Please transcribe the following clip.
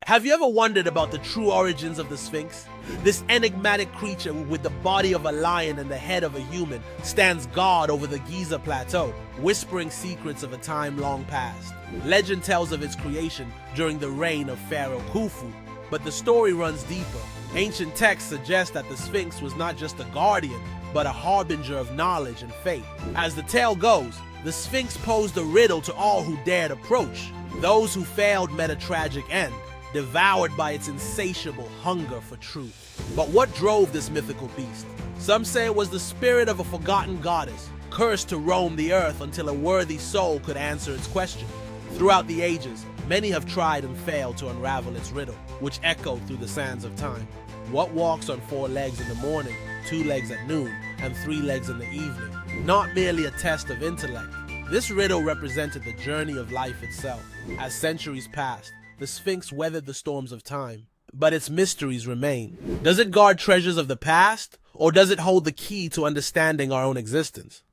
Have you ever wondered about the true origins of the Sphinx? This enigmatic creature with the body of a lion and the head of a human stands guard over the Giza Plateau, whispering secrets of a time long past. Legend tells of its creation during the reign of Pharaoh Khufu, but the story runs deeper. Ancient texts suggest that the Sphinx was not just a guardian, but a harbinger of knowledge and faith. As the tale goes, the Sphinx posed a riddle to all who dared approach. Those who failed met a tragic end, devoured by its insatiable hunger for truth. But what drove this mythical beast? Some say it was the spirit of a forgotten goddess, cursed to roam the earth until a worthy soul could answer its question. Throughout the ages, many have tried and failed to unravel its riddle, which echoed through the sands of time. What walks on 4 legs in the morning, 2 legs at noon, and 3 legs in the evening? Not merely a test of intellect. This riddle represented the journey of life itself. As centuries passed, the Sphinx weathered the storms of time, but its mysteries remain. Does it guard treasures of the past, or does it hold the key to understanding our own existence?